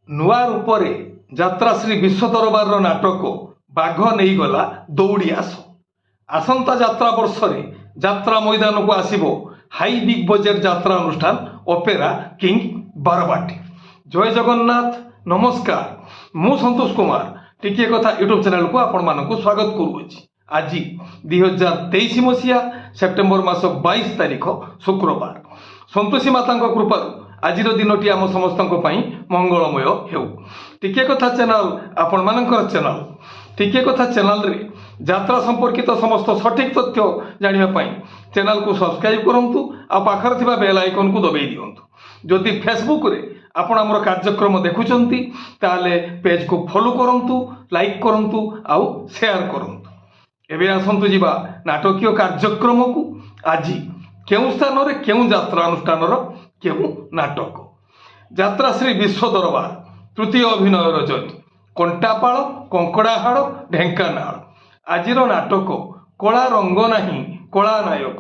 ନୂଆ ରୂପରେ ଯାତ୍ରାଶ୍ରୀ ବିଶ୍ୱ ଦରବାରର ନାଟକ ବାଘ ନେଇଗଲା ଦୌଡ଼ି ଆସ। ଆସନ୍ତା ଯାତ୍ରା ବର୍ଷରେ ଯାତ୍ରା ମଇଦାନକୁ ଆସିବ ହାଇ ବିଗ୍ ବଜେଟ୍ ଯାତ୍ରା ଅନୁଷ୍ଠାନ ଅପେରା କିଙ୍ଗ ବାରବାଟୀ। ଜୟ ଜଗନ୍ନାଥ, ନମସ୍କାର। ମୁଁ ସନ୍ତୋଷ କୁମାର ଟିକିଏ କଥା ୟୁଟ୍ୟୁବ୍ ଚ୍ୟାନେଲକୁ ଆପଣମାନଙ୍କୁ ସ୍ୱାଗତ କରୁଅଛି। ଆଜି 2023 ମସିହା ସେପ୍ଟେମ୍ବର ମାସ 22 ତାରିଖ ଶୁକ୍ରବାର। ସନ୍ତୋଷୀ ମାତାଙ୍କ କୃପାରୁ ଆଜିର ଦିନଟି ଆମ ସମସ୍ତଙ୍କ ପାଇଁ ମଙ୍ଗଳମୟ ହେଉ। ଟିକିଏ କଥା ଚ୍ୟାନେଲ ଆପଣମାନଙ୍କର ଚ୍ୟାନେଲ। ଟିକିଏ କଥା ଚ୍ୟାନେଲରେ ଯାତ୍ରା ସମ୍ପର୍କିତ ସମସ୍ତ ସଠିକ୍ ତଥ୍ୟ ଜାଣିବା ପାଇଁ ଚ୍ୟାନେଲକୁ ସବସ୍କ୍ରାଇବ୍ କରନ୍ତୁ ଆଉ ପାଖରେ ଥିବା ବେଲ୍ ଆଇକନ୍କୁ ଦବାଇ ଦିଅନ୍ତୁ। ଯଦି ଫେସବୁକ୍ରେ ଆପଣ ଆମର କାର୍ଯ୍ୟକ୍ରମ ଦେଖୁଛନ୍ତି ତାହେଲେ ପେଜ୍କୁ ଫଲୋ କରନ୍ତୁ, ଲାଇକ୍ କରନ୍ତୁ ଆଉ ସେୟାର କରନ୍ତୁ। ଏବେ ଆସନ୍ତୁ ଯିବା ନାଟକୀୟ କାର୍ଯ୍ୟକ୍ରମକୁ। ଆଜି କେଉଁ ସ୍ଥାନରେ କେଉଁ ଯାତ୍ରା ଅନୁଷ୍ଠାନର କେଉଁ ନାଟକ? ଯାତ୍ରାଶ୍ରୀ ବିଶ୍ୱ ଦରବାର ତୃତୀୟ ଅଭିନୟ ରଜନୀ, କଣ୍ଟାପାଳ କଙ୍କଡ଼ାହାଡ଼ ଢେଙ୍କାନାଳ। ଆଜିର ନାଟକ କଳା ରଙ୍ଗ ନାହିଁ କଳା ନାୟକ।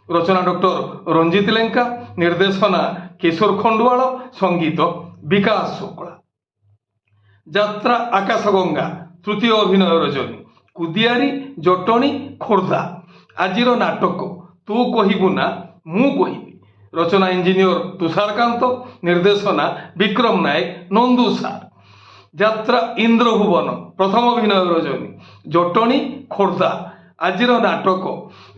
ରଚନା ଡକ୍ଟର ରଞ୍ଜିତ ଲେଙ୍କା, ନିର୍ଦ୍ଦେଶନା କିଶୋର ଖଣ୍ଡୁଆଳ, ସଙ୍ଗୀତ ବିକାଶ ଶୁକ୍ଳା। ଯାତ୍ରା ଆକାଶଗଙ୍ଗା ତୃତୀୟ ଅଭିନୟ ରଜନୀ, କୁଦିଆରୀ ଜଟଣୀ ଖୋର୍ଦ୍ଧା। ଆଜିର ନାଟକ ତୁ କହିବୁ ନା ମୁଁ କହିବି। ରଚନା ଇଞ୍ଜିନିୟର ତୁଷାରକାନ୍ତ, ନିର୍ଦ୍ଦେଶନା ବିକ୍ରମ ନାୟକ, ନନ୍ଦୁସାର। ଯାତ୍ରା ଇନ୍ଦ୍ରଭୁବନ ପ୍ରଥମ ଅଭିନୟ ରଜନୀ, ଜଟଣୀ ଖୋର୍ଦ୍ଧା। ଆଜିର ନାଟକ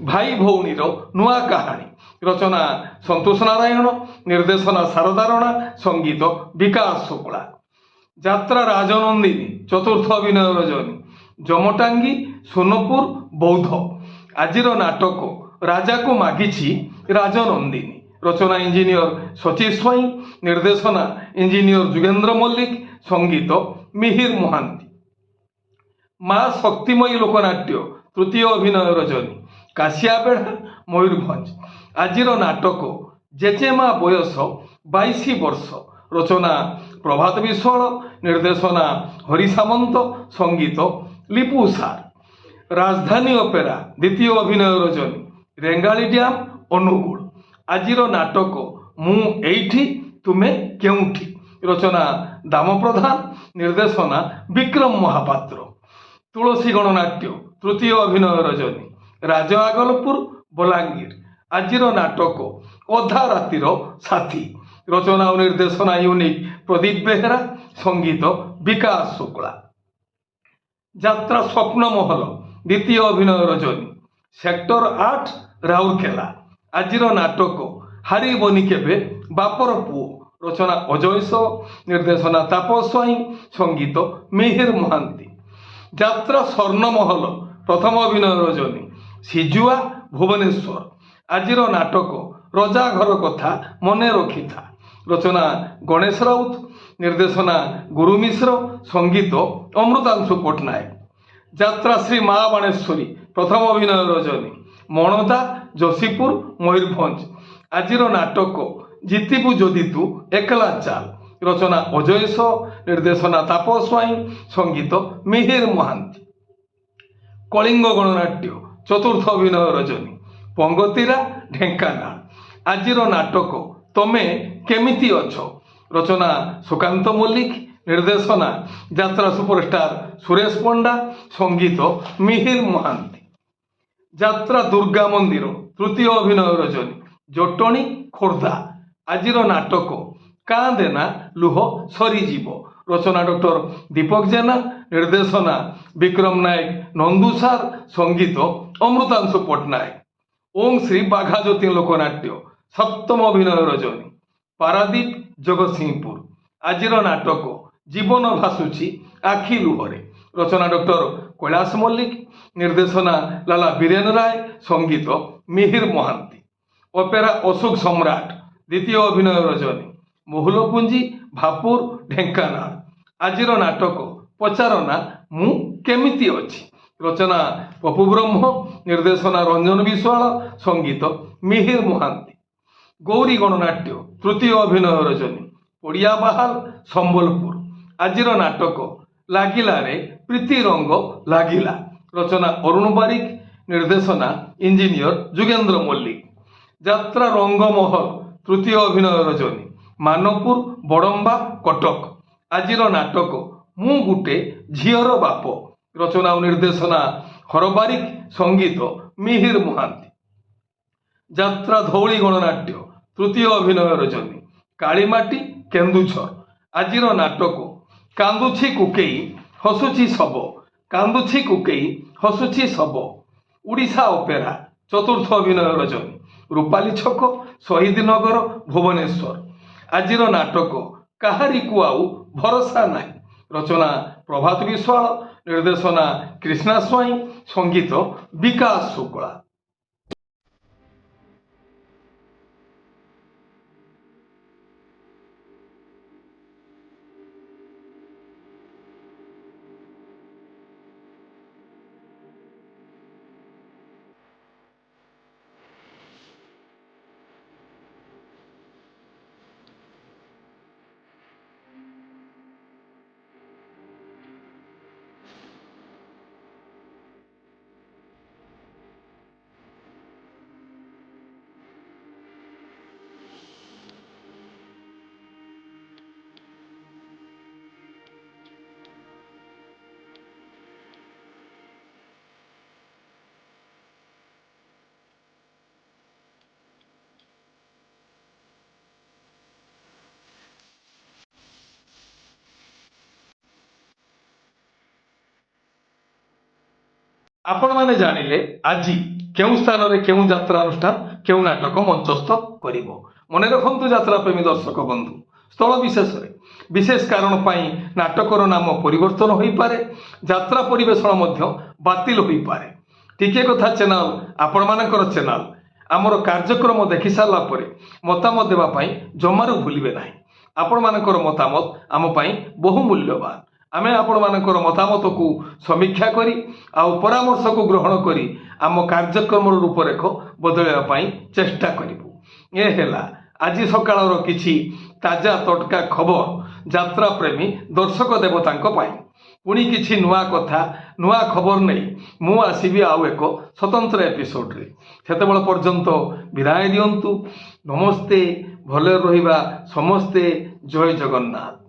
ଭାଇ ଭଉଣୀର ନୂଆ କାହାଣୀ। ରଚନା ସନ୍ତୋଷ ନାରାୟଣ, ନିର୍ଦ୍ଦେଶନା ଶାରଦା ରଣା, ସଙ୍ଗୀତ ବିକାଶ ଶୁକ୍ଳା। ଯାତ୍ରା ରାଜନନ୍ଦିନୀ ଚତୁର୍ଥ ଅଭିନୟ ରଜନୀ, ଜମଟାଙ୍ଗି ସୋନପୁର ବୌଦ୍ଧ। ଆଜିର ନାଟକ ରାଜାକୁ ମାଗିଛି ରାଜନନ୍ଦିନୀ। ରଚନା ଇଞ୍ଜିନିୟର ସଚିଶ ସ୍ୱାଇଁ, ନିର୍ଦ୍ଦେଶନା ଇଞ୍ଜିନିୟର ଯୁଗେନ୍ଦ୍ର ମଲ୍ଲିକ, ସଙ୍ଗୀତ ମିହିର ମହାନ୍ତି। ମା ଶକ୍ତିମୟୀ ଲୋକନାଟ୍ୟ ତୃତୀୟ ଅଭିନୟ ରଜନୀ, କାଶିଆବେଢ଼ା ମୟୂରଭଞ୍ଜ। ଆଜିର ନାଟକ ଜେଜେମା ବୟସ 22 ବର୍ଷ। ରଚନା ପ୍ରଭାତ ବିଶ୍ୱାଳ, ନିର୍ଦ୍ଦେଶନା ହରି ସାମନ୍ତ, ସଙ୍ଗୀତ ଲିପୁ ସାର। ରାଜଧାନୀ ଅପେରା ଦ୍ୱିତୀୟ ଅଭିନୟ ରଜନୀ, ରେଙ୍ଗାଳି ଡ୍ୟାମ ଅନୁଗୁଳ। ଆଜିର ନାଟକ ମୁଁ ଏଇଠି ତୁମେ କେଉଁଠି। ରଚନା ଦାମ ପ୍ରଧାନ, ନିର୍ଦ୍ଦେଶନା ବିକ୍ରମ ମହାପାତ୍ର। ତୁଳସୀ ଗଣନାଟ୍ୟ ତୃତୀୟ ଅଭିନୟ ରଜନୀ, ରାଜ ଆଗଲପୁର ବଲାଙ୍ଗୀର। ଆଜିର ନାଟକ ଅଧା ରାତିର ସାଥୀ। ରଚନା ଓ ନିର୍ଦ୍ଦେଶନା ୟୁନିକ୍ ପ୍ରଦୀପ ବେହେରା, ସଙ୍ଗୀତ ବିକାଶ ଶୁକ୍ଳା। ଯାତ୍ରା ସ୍ୱପ୍ନମହଲ ଦ୍ୱିତୀୟ ଅଭିନୟ ରଜନୀ, ସେକ୍ଟର 8 ରାଉରକେଲା। ଆଜିର ନାଟକ ହାରିବନି କେବେ ବାପର ପୁଅ। ରଚନା ଅଜୟ ସ, ନିର୍ଦ୍ଦେଶନା ତାପସ ସ୍ୱାଇଁ, ସଙ୍ଗୀତ ମିହିର ମହାନ୍ତି। ଯାତ୍ରା ସ୍ୱର୍ଣ୍ଣମହଲ ପ୍ରଥମ ଅଭିନୟ ରଜନୀ, ସିଜୁଆ ଭୁବନେଶ୍ୱର। ଆଜିର ନାଟକ ରଜା ଘର କଥା ମନେ ରଖିଥା। ରଚନା ଗଣେଶ ରାଉତ, ନିର୍ଦ୍ଦେଶନା ଗୁରୁ ମିଶ୍ର, ସଙ୍ଗୀତ ଅମୃତାଂଶୁ ପଟ୍ଟନାୟକ। ଯାତ୍ରା ଶ୍ରୀ ମା ବାଣେଶ୍ୱରୀ ପ୍ରଥମ ଅଭିନୟ ରଜନୀ, ମଣଦା ଯଶୀପୁର ମୟୂରଭଞ୍ଜ। ଆଜିର ନାଟକ ଜିତିବୁ ଯଦି ତୁ ଏକଲା ଚାଲ। ରଚନା ଅଜୟ ସ, ନିର୍ଦ୍ଦେଶନା ତାପସ ସ୍ୱାଇଁ, ସଙ୍ଗୀତ ମିହିର ମହାନ୍ତି। କଳିଙ୍ଗ ଗଣନାଟ୍ୟ ଚତୁର୍ଥ ଅଭିନୟ ରଜନୀ, ପଙ୍ଗତିରା ଢେଙ୍କାନାଳ। ଆଜିର ନାଟକ ତମେ କେମିତି ଅଛ। ରଚନା ସୁକାନ୍ତ ମଲ୍ଲିକ, ନିର୍ଦ୍ଦେଶନା ଯାତ୍ରା ସୁପରଷ୍ଟାର ସୁରେଶ ପଣ୍ଡା, ସଙ୍ଗୀତ ମିହିର ମହାନ୍ତି। ଯାତ୍ରା ଦୁର୍ଗା ମନ୍ଦିର ତୃତୀୟ ଅଭିନୟ ରଜନୀ, ଜଟଣୀ ଖୋର୍ଦ୍ଧା। ଆଜିର ନାଟକ କାନ୍ଦେନା ଲୁହ ସରିଯିବ। ରଚନା ଡକ୍ଟର ଦୀପକ ଜେନା, ନିର୍ଦ୍ଦେଶନା ବିକ୍ରମ ନାୟକ, ନନ୍ଦୁସାର, ସଙ୍ଗୀତ ଅମୃତାଂଶୁ ପଟ୍ଟନାୟକ। ଓଁ ଶ୍ରୀ ବାଘାଜ୍ୟୋତି ଲୋକନାଟ୍ୟ ସପ୍ତମ ଅଭିନୟ ରଜନୀ, ପାରାଦୀପ ଜଗତସିଂହପୁର। ଆଜିର ନାଟକ ଜୀବନ ଭାସୁଛି ଆଖି ଲୁହରେ। ରଚନା ଡକ୍ଟର କୈଳାସ ମଲ୍ଲିକ, ନିର୍ଦ୍ଦେଶନା ଲାଲା ବୀରେନ ରାୟ, ସଙ୍ଗୀତ ମିହିର ମହାନ୍ତି। ଅପେରା ଅଶୋକ ସମ୍ରାଟ ଦ୍ୱିତୀୟ ଅଭିନୟ ରଜନୀ, ମହୁଲପୁଞ୍ଜି ଭାପୁର ଢେଙ୍କାନାଳ। ଆଜିର ନାଟକ ପଚାରନା ମୁଁ କେମିତି ଅଛି। ରଚନା ପପୁ ବ୍ରହ୍ମ, ନିର୍ଦ୍ଦେଶନା ରଞ୍ଜନ ବିଶ୍ୱାଳ, ସଙ୍ଗୀତ ମିହିର ମହାନ୍ତି। ଗୌରୀ ଗଣନାଟ୍ୟ ତୃତୀୟ ଅଭିନୟ ରଜନୀ, ପଡ଼ିଆ ବାହାଲ ସମ୍ବଲପୁର। ଆଜିର ନାଟକ ଲାଗିଲାରେ ପ୍ରୀତି ରଙ୍ଗ ଲାଗିଲା। ରଚନା ଅରୁଣ ବାରିକ, ନିର୍ଦ୍ଦେଶନା ଇଞ୍ଜିନିୟର ଯୁଗେନ୍ଦ୍ର ମଲ୍ଲିକ। ଯାତ୍ରା ରଙ୍ଗମହଲ ତୃତୀୟ ଅଭିନୟ ରଜନୀ, ମାନପୁର ବଡ଼ମ୍ବା କଟକ। ଆଜିର ନାଟକ ମୁଁ ଗୁଟେ ଝିଅର ବାପ। ରଚନା ଓ ନିର୍ଦ୍ଦେଶନା ହରବାରିକ, ସଙ୍ଗୀତ ମିହିର ମହାନ୍ତି। ଯାତ୍ରା ଧଉଳି ଗଣନାଟ୍ୟ, ତୃତୀୟ ଅଭିନୟ ରଜନୀ, କାଳିମାଟି, କେନ୍ଦୁଝର। ଆଜିର ନାଟକ କାନ୍ଦୁଛି କୁକେଇ ହସୁଛି ଶବ, କାନ୍ଦୁଛି କୁକେଇ ହସୁଛି ଶବ। ଓଡ଼ିଶା ଅପେରା, ଚତୁର୍ଥ ଅଭିନୟ ରଜନୀ, ରୂପାଲି ଛକ, ଶହୀଦ ନଗର, ଭୁବନେଶ୍ୱର। ଆଜିର ନାଟକ କାହାରିକୁ ଆଉ ଭରସା ନାହିଁ। ରଚନା ପ୍ରଭାତ ବିଶ୍ୱାଳ, ନିର୍ଦ୍ଦେଶନା କ୍ରିଷ୍ଣା ସ୍ୱାଇଁ, ସଙ୍ଗୀତ ବିକାଶ ଶୁକ୍ଳା। ଆପଣମାନେ ଜାଣିଲେ ଆଜି କେଉଁ ସ୍ଥାନରେ କେଉଁ ଯାତ୍ରା ଅନୁଷ୍ଠାନ କେଉଁ ନାଟକ ମଞ୍ଚସ୍ଥ କରିବ। ମନେ ରଖନ୍ତୁ ଯାତ୍ରା ପ୍ରେମୀ ଦର୍ଶକ ବନ୍ଧୁ, ସ୍ଥଳ ବିଶେଷରେ ବିଶେଷ କାରଣ ପାଇଁ ନାଟକର ନାମ ପରିବର୍ତ୍ତନ ହୋଇପାରେ, ଯାତ୍ରା ପରିବେଷଣ ମଧ୍ୟ ବାତିଲ ହୋଇପାରେ। ଟିକେ କଥା ଚ୍ୟାନେଲ ଆପଣମାନଙ୍କର ଚ୍ୟାନେଲ। ଆମର କାର୍ଯ୍ୟକ୍ରମ ଦେଖି ସାରିଲା ପରେ ମତାମତ ଦେବା ପାଇଁ ଜମାରୁ ଭୁଲିବେ ନାହିଁ। ଆପଣମାନଙ୍କର ମତାମତ ଆମ ପାଇଁ ବହୁ ମୂଲ୍ୟବାନ। ଆମେ ଆପଣମାନଙ୍କର ମତାମତକୁ ସମୀକ୍ଷା କରି ଆଉ ପରାମର୍ଶକୁ ଗ୍ରହଣ କରି ଆମ କାର୍ଯ୍ୟକ୍ରମର ରୂପରେଖ ବଦଳାଇବା ପାଇଁ ଚେଷ୍ଟା କରିବୁ। ଏ ହେଲା ଆଜି ସକାଳର କିଛି ତାଜା ତଟକା ଖବର ଯାତ୍ରା ପ୍ରେମୀ ଦର୍ଶକ ଦେବତାଙ୍କ ପାଇଁ। ପୁଣି କିଛି ନୂଆ କଥା, ନୂଆ ଖବର ନେଇ ମୁଁ ଆସିବି ଆଉ ଏକ ସ୍ୱତନ୍ତ୍ର ଏପିସୋଡରେ। ସେତେବେଳେ ପର୍ଯ୍ୟନ୍ତ ବିଦାୟ ଦିଅନ୍ତୁ। ନମସ୍ତେ, ଭଲରେ ରହିବା ସମସ୍ତେ। ଜୟ ଜଗନ୍ନାଥ।